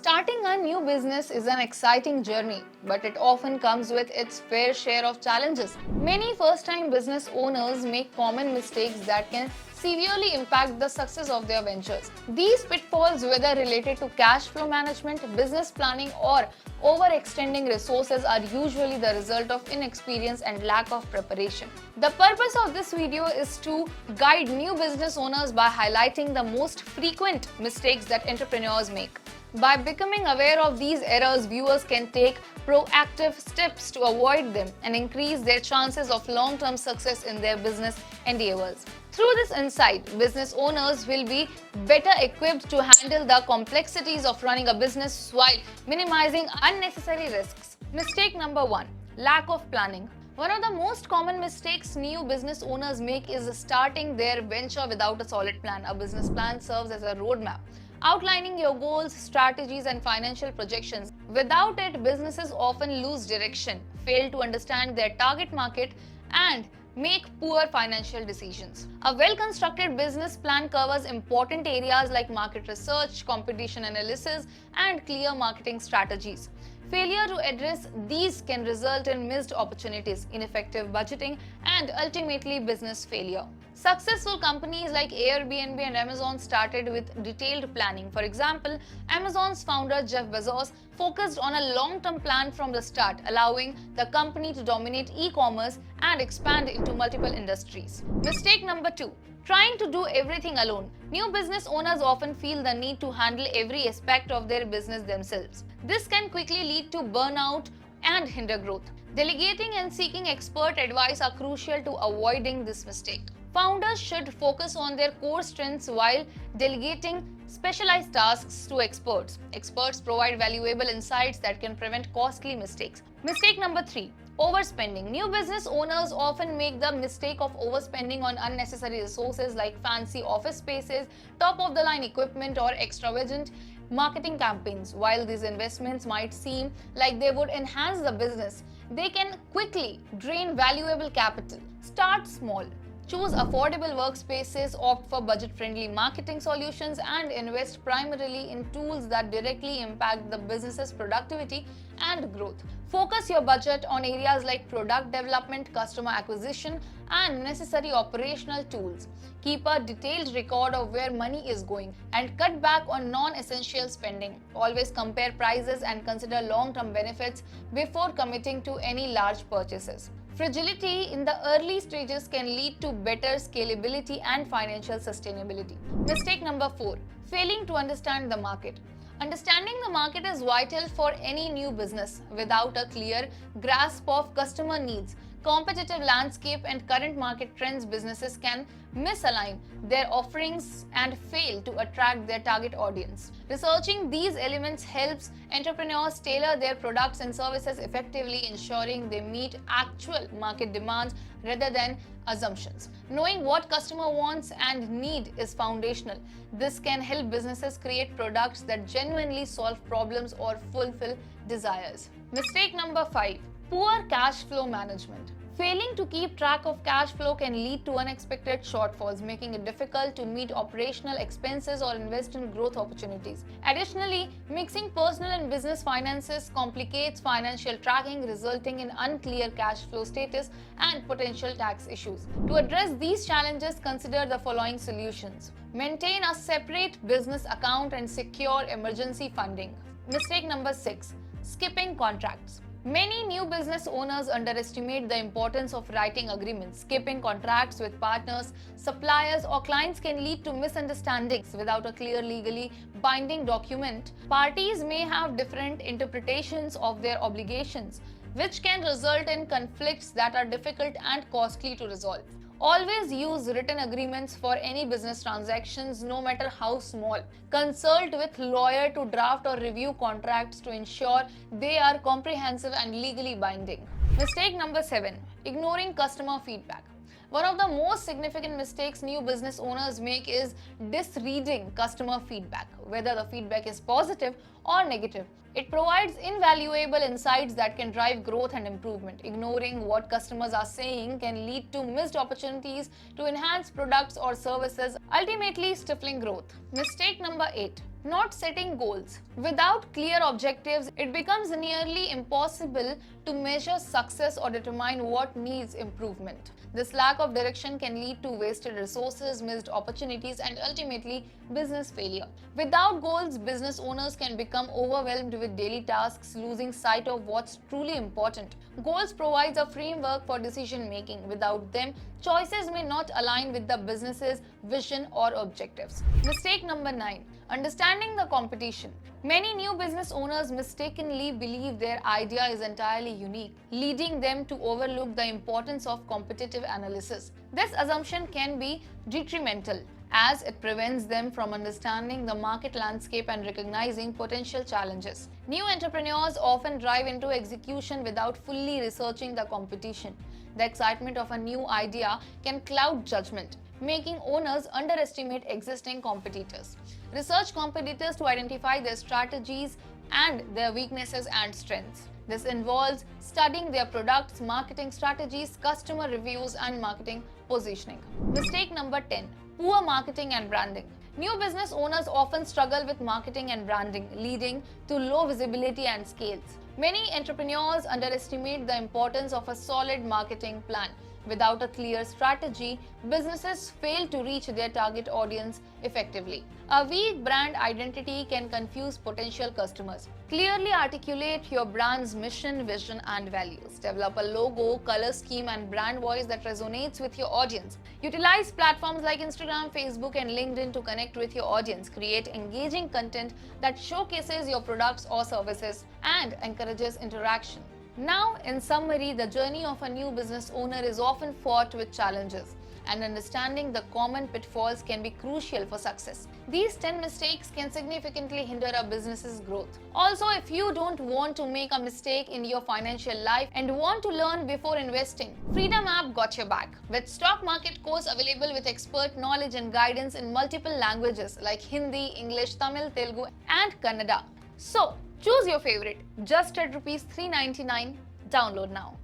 Starting a new business is an exciting journey, but it often comes with its fair share of challenges. Many first-time business owners make common mistakes that can severely impact the success of their ventures. These pitfalls, whether related to cash flow management, business planning, or overextending resources, are usually the result of inexperience and lack of preparation. The purpose of this video is to guide new business owners by highlighting the most frequent mistakes that entrepreneurs make. By becoming aware of these errors, viewers can take proactive steps to avoid them and increase their chances of long-term success in their business endeavors. Through this insight, business owners will be better equipped to handle the complexities of running a business while minimizing unnecessary risks. Mistake number 1: lack of planning. One of the most common mistakes new business owners make is starting their venture without a solid plan. A business plan serves as a roadmap, outlining your goals, strategies, and financial projections. Without it, businesses often lose direction, fail to understand their target market, and make poor financial decisions. A well-constructed business plan covers important areas like market research, competition analysis, and clear marketing strategies. Failure to address these can result in missed opportunities, ineffective budgeting, and ultimately business failure. Successful companies like Airbnb and Amazon started with detailed planning. For example, Amazon's founder Jeff Bezos focused on a long-term plan from the start, allowing the company to dominate e-commerce and expand into multiple industries. Mistake number 2: trying to do everything alone. New business owners often feel the need to handle every aspect of their business themselves. This can quickly lead to burnout and hinder growth. Delegating and seeking expert advice are crucial to avoiding this mistake. Founders should focus on their core strengths while delegating specialized tasks to experts. Experts provide valuable insights that can prevent costly mistakes. Mistake number 3: overspending. New business owners often make the mistake of overspending on unnecessary resources like fancy office spaces, top-of-the-line equipment, or extravagant marketing campaigns. While these investments might seem like they would enhance the business, they can quickly drain valuable capital. Start small. Choose affordable workspaces, opt for budget-friendly marketing solutions, and invest primarily in tools that directly impact the business's productivity and growth. Focus your budget on areas like product development, customer acquisition, and necessary operational tools. Keep a detailed record of where money is going and cut back on non-essential spending. Always compare prices and consider long-term benefits before committing to any large purchases. Fragility in the early stages can lead to better scalability and financial sustainability. Mistake number 4: failing to understand the market. Understanding the market is vital for any new business. Without a clear grasp of customer needs, competitive landscape, and current market trends, businesses can misalign their offerings and fail to attract their target audience. Researching these elements helps entrepreneurs tailor their products and services effectively, ensuring they meet actual market demands rather than assumptions. Knowing what customer wants and need is foundational. This can help businesses create products that genuinely solve problems or fulfill desires. Mistake number 5: poor cash flow management. Failing to keep track of cash flow can lead to unexpected shortfalls, making it difficult to meet operational expenses or invest in growth opportunities. Additionally, mixing personal and business finances complicates financial tracking, resulting in unclear cash flow status and potential tax issues. To address these challenges, consider the following solutions. Maintain a separate business account and secure emergency funding. Mistake number 6: skipping contracts. Many new business owners underestimate the importance of writing agreements. Skipping contracts with partners, suppliers, or clients can lead to misunderstandings. Without a clear legally binding document, parties may have different interpretations of their obligations, which can result in conflicts that are difficult and costly to resolve. Always use written agreements for any business transactions, no matter how small. Consult with lawyer to draft or review contracts to ensure they are comprehensive and legally binding. Mistake number 7: ignoring customer feedback. One of the most significant mistakes new business owners make is misreading customer feedback. whether the feedback is positive or negative. It provides invaluable insights that can drive growth and improvement. Ignoring what customers are saying can lead to missed opportunities to enhance products or services, ultimately stifling growth. Mistake number 8. Not setting goals. Without clear objectives, it becomes nearly impossible to measure success or determine what needs improvement. This lack of direction can lead to wasted resources, missed opportunities, and ultimately business failure. Without goals, business owners can become overwhelmed with daily tasks, losing sight of what's truly important. Goals provide a framework for decision making. Without them, choices may not align with the business's vision or objectives. Mistake number 9. Understanding the competition. Many new business owners mistakenly believe their idea is entirely unique, leading them to overlook the importance of competitive analysis. This assumption can be detrimental, as it prevents them from understanding the market landscape and recognizing potential challenges. New entrepreneurs often drive into execution without fully researching the competition. The excitement of a new idea can cloud judgment, making owners underestimate existing competitors. Research competitors to identify their strategies and their weaknesses and strengths. This involves studying their products, marketing strategies, customer reviews, and marketing positioning. Mistake number 10. Poor marketing and branding. New business owners often struggle with marketing and branding, leading to low visibility and scales. Many entrepreneurs underestimate the importance of a solid marketing plan. Without a clear strategy, businesses fail to reach their target audience effectively. A weak brand identity can confuse potential customers. Clearly articulate your brand's mission, vision, and values. Develop a logo, color scheme, and brand voice that resonates with your audience. Utilize platforms like Instagram, Facebook, and LinkedIn to connect with your audience. Create engaging content that showcases your products or services and encourages interaction. Now, in summary, the journey of a new business owner is often fraught with challenges, and understanding the common pitfalls can be crucial for success. These 10 mistakes can significantly hinder a business's growth. Also, if you don't want to make a mistake in your financial life and want to learn before investing, Freedom app got your back. With stock market course available with expert knowledge and guidance in multiple languages like Hindi, English, Tamil, Telugu, and Kannada. So, choose your favorite, just at Rs399. Download now.